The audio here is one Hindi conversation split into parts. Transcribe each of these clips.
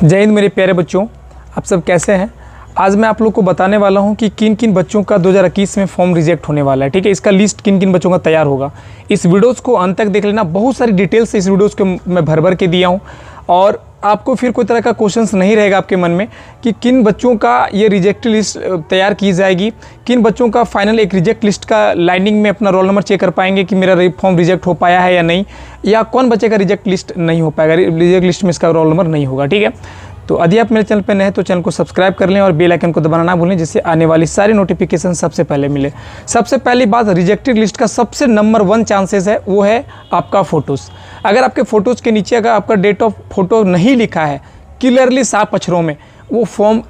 जय हिंद मेरे प्यारे बच्चों, आप सब कैसे हैं। आज मैं आप लोग को बताने वाला हूं कि किन किन बच्चों का 2021 में फॉर्म रिजेक्ट होने वाला है। ठीक है, इसका लिस्ट किन किन बच्चों का तैयार होगा। इस वीडियोस को अंत तक देख लेना। बहुत सारी डिटेल्स इस वीडियोस को मैं भर के दिया हूं और आपको फिर कोई तरह का क्वेश्चंस नहीं रहेगा आपके मन में कि किन बच्चों का ये रिजेक्ट लिस्ट तैयार की जाएगी, किन बच्चों का फाइनल एक रिजेक्ट लिस्ट का लाइनिंग में अपना रोल नंबर चेक कर पाएंगे कि मेरा फॉर्म रिजेक्ट हो पाया है या नहीं, या कौन बच्चे का रिजेक्ट लिस्ट नहीं हो पाएगा, रिजेक्ट लिस्ट में इसका रोल नंबर नहीं होगा। ठीक है, तो यदि आप मेरे चैनल पर नए हैं तो चैनल को सब्सक्राइब कर लें और बेल आइकन को दबाना ना भूलें, जिससे आने वाली सारी नोटिफिकेशन सबसे पहले मिले। सबसे पहली बात, रिजेक्टेड लिस्ट का सबसे नंबर 1 चांसेस है वो है आपका फ़ोटोज़। अगर आपके फ़ोटोज़ के नीचे अगर आपका डेट ऑफ फोटो नहीं लिखा है क्लियरली साफ अक्षरों में, वो फॉर्म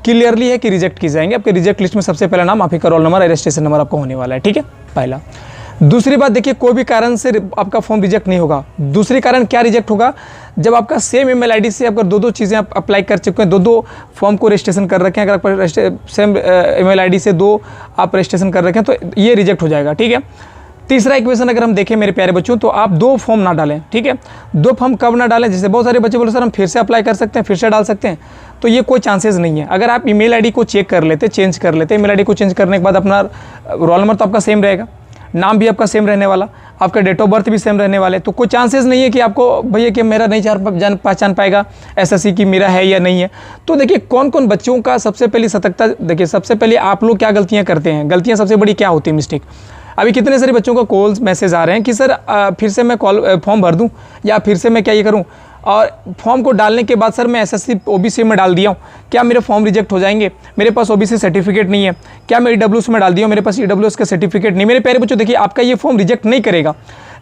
क्लियरली है कि रिजेक्ट की जाएंगे। आपके रिजेक्ट लिस्ट में सबसे पहला नाम आप ही का रोल नंबर, रजिस्ट्रेशन नंबर आपका होने वाला है। ठीक है, पहला। दूसरी बात देखिए, कोई भी कारण से आपका फॉर्म रिजेक्ट नहीं होगा। दूसरी कारण क्या रिजेक्ट होगा, जब आपका सेम ईमेल आईडी से अगर दो चीज़ें आप अप्लाई कर चुके हैं, दो फॉर्म को रजिस्ट्रेशन कर रखे हैं, अगर आप सेम ईमेल आईडी से 2 आप रजिस्ट्रेशन कर रखे हैं तो ये रिजेक्ट हो जाएगा। ठीक है। तीसरा इक्वेशन अगर हम देखें मेरे प्यारे बच्चों, तो आप 2 फॉर्म ना डालें। ठीक है, 2 फॉर्म कब ना डालें, जैसे बहुत सारे बच्चे बोले सर हम फिर से अप्लाई कर सकते हैं, फिर से डाल सकते हैं, तो ये कोई चांसेस नहीं है। अगर आप ईमेल आईडी को चेक कर लेते, चेंज कर लेते, ईमेल आईडी को चेंज करने के बाद अपना रोल नंबर तो आपका सेम रहेगा, नाम भी आपका सेम रहने वाला, आपका डेट ऑफ बर्थ भी सेम रहने वाले, तो कोई चांसेस नहीं है कि आपको भैया कि मेरा नहीं जान पहचान पाएगा एसएससी की मेरा है या नहीं है। तो देखिए कौन कौन बच्चों का सबसे पहली सतर्कता, देखिए सबसे पहले आप लोग क्या गलतियां करते हैं, गलतियां सबसे बड़ी क्या होती है, मिस्टेक। अभी कितने सारे बच्चों का कॉल्स मैसेज आ रहे हैं कि सर फिर से मैं फॉर्म भर दूं या फिर से मैं क्या ये करूं, और फॉर्म को डालने के बाद सर मैं एसएससी ओबीसी में डाल दिया हूँ, क्या मेरे फॉर्म रिजेक्ट हो जाएंगे, मेरे पास ओबीसी सर्टिफिकेट नहीं है, क्या मैं ईडब्ल्यूएस में डाल दिया हूँ, मेरे पास ईडब्ल्यूएस का सर्टिफिकेट नहीं। मेरे प्यारे बच्चों देखिए, आपका ये फॉर्म रिजेक्ट नहीं करेगा,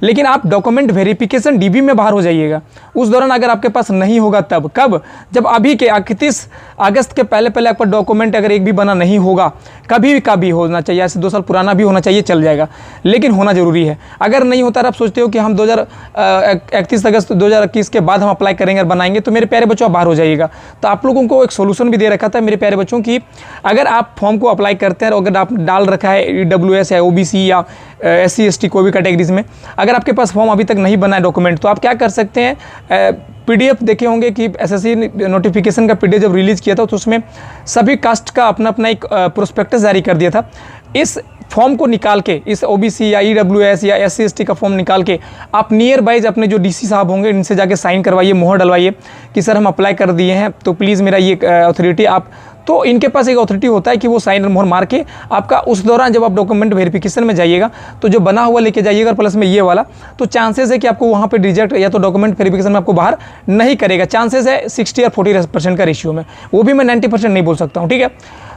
लेकिन आप डॉक्यूमेंट वेरिफिकेशन डीबी में बाहर हो जाइएगा। उस दौरान अगर आपके पास नहीं होगा, तब कब, जब अभी के 31 अगस्त के पहले आपका डॉक्यूमेंट अगर एक भी बना नहीं होगा, कभी का भी होना चाहिए, ऐसे 2 साल पुराना भी होना चाहिए, चल जाएगा, लेकिन होना जरूरी है। अगर नहीं होता, आप सोचते हो कि हम 31 अगस्त 2021 के बाद हम अप्लाई करेंगे और बनाएंगे, तो मेरे प्यारे बच्चों आप बाहर हो जाइएगा। तो आप लोगों को एक सोल्यूशन भी दे रखा था मेरे प्यारे बच्चों की, अगर आप फॉर्म को अप्लाई करते हैं और अगर आप डाल रखा है ईडब्ल्यूएस या ओबीसी या एससी एसटी कोई भी कैटेगरीज में, अगर आपके पास फॉर्म अभी तक नहीं बना है डॉक्यूमेंट, तो आप क्या कर सकते हैं, पीडीएफ देखे होंगे कि एसएससी नोटिफिकेशन का पीडीएफ जब रिलीज़ किया था तो उसमें सभी कास्ट का अपना अपना एक प्रोस्पेक्टस जारी कर दिया था। इस फॉर्म को निकाल के, इस ओबीसी या ईडब्ल्यूएस या एससी एसटी का फॉर्म निकाल के आप नियर बाइज अपने जो डीसी साहब होंगे इनसे जाके साइन करवाइए, मोहर डलवाइए कि सर हम अप्लाई कर दिए हैं, तो प्लीज़ मेरा ये अथॉरिटी आप, तो इनके पास एक अथॉरिटी होता है कि वो साइन और मोहर मार के आपका उस दौरान जब आप डॉक्यूमेंट वेरिफिकेशन में जाइएगा तो जो बना हुआ लेके जाइएगा, प्लस में ये वाला, तो चांसेस है कि आपको वहाँ पे रिजेक्ट या तो डॉक्यूमेंट वेरिफिकेशन में आपको बाहर नहीं करेगा। चांसेस है 60 और 40% का रेशियो में, वो भी मैं 90% नहीं बोल सकता हूँ। ठीक है,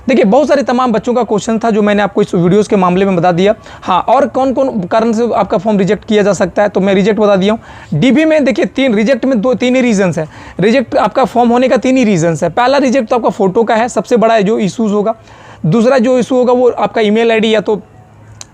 देखिए बहुत सारे तमाम बच्चों का क्वेश्चन था जो मैंने आपको इस वीडियोस के मामले में बता दिया। हाँ, और कौन कौन कारण से आपका फॉर्म रिजेक्ट किया जा सकता है, तो मैं रिजेक्ट बता दिया हूँ। डीबी में देखिए 3 रिजेक्ट में 2-3 ही रीजंस है, रिजेक्ट आपका फॉर्म होने का 3 ही रीजंस है। पहला रिजेक्ट तो आपका फोटो का है, सबसे बड़ा जो इशूज़ होगा। दूसरा जो इशू होगा वो आपका ईमेल आईडी या तो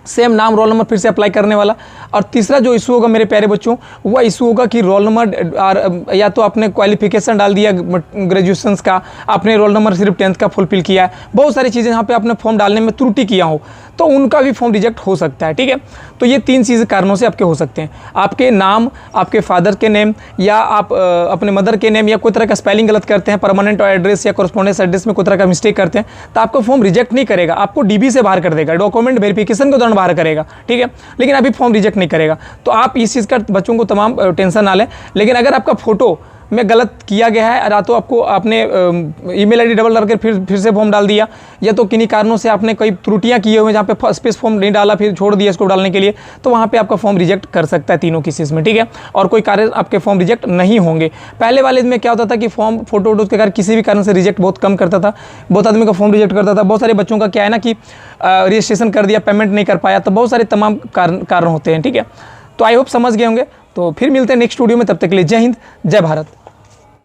सेम नाम रोल नंबर फिर से अप्लाई करने वाला, और तीसरा जो इशू होगा मेरे प्यारे बच्चों, वह इशू होगा कि रोल नंबर या तो आपने क्वालिफिकेशन डाल दिया ग्रेजुएशन का, आपने रोल नंबर सिर्फ 10th का फुलफिल किया है, बहुत सारी चीज़ें यहाँ पे आपने फॉर्म डालने में त्रुटि किया हो, तो उनका भी फॉर्म रिजेक्ट हो सकता है। ठीक है, तो ये 3 चीज़ें कारणों से आपके हो सकते हैं। आपके नाम, आपके फादर के नेम, या आप अपने मदर के नेम, या कोई तरह का स्पेलिंग गलत करते हैं, परमानेंट एड्रेस या कॉरेस्पॉन्डेंस एड्रेस में कोई तरह का मिस्टेक करते हैं, तो आपका फॉर्म रिजेक्ट नहीं करेगा, आपको डीबी से बाहर कर देगा, डॉक्यूमेंट वेरिफिकेशन के दौरान बाहर करेगा। ठीक है, लेकिन अभी फॉर्म रिजेक्ट नहीं करेगा। तो आप इस चीज़ का बच्चों को तमाम टेंशन ना लें। लेकिन अगर आपका फोटो में गलत किया गया है, या तो आपको आपने ईमेल आईडी डबल डाल कर फिर से फॉर्म डाल दिया, या तो किन्हीं कारणों से आपने कई त्रुटियां किए हुए जहाँ पे स्पेस फॉर्म नहीं डाला, फिर छोड़ दिया इसको डालने के लिए, तो वहाँ पे आपका फॉर्म रिजेक्ट कर सकता है तीनों केसेस में। ठीक है, और कोई कारण आपके फॉर्म रिजेक्ट नहीं होंगे। पहले वाले में क्या होता था कि फॉर्म फोटो के कारण किसी भी कारण से रिजेक्ट बहुत कम करता था, बहुत आदमी का फॉर्म रिजेक्ट करता था। बहुत सारे बच्चों का क्या है ना कि रजिस्ट्रेशन कर दिया, पेमेंट नहीं कर पाया, तो बहुत सारे तमाम कारण होते हैं। ठीक है, तो आई होप समझ गए होंगे। तो फिर मिलते हैं नेक्स्ट वीडियो में, तब तक के लिए जय हिंद, जय भारत।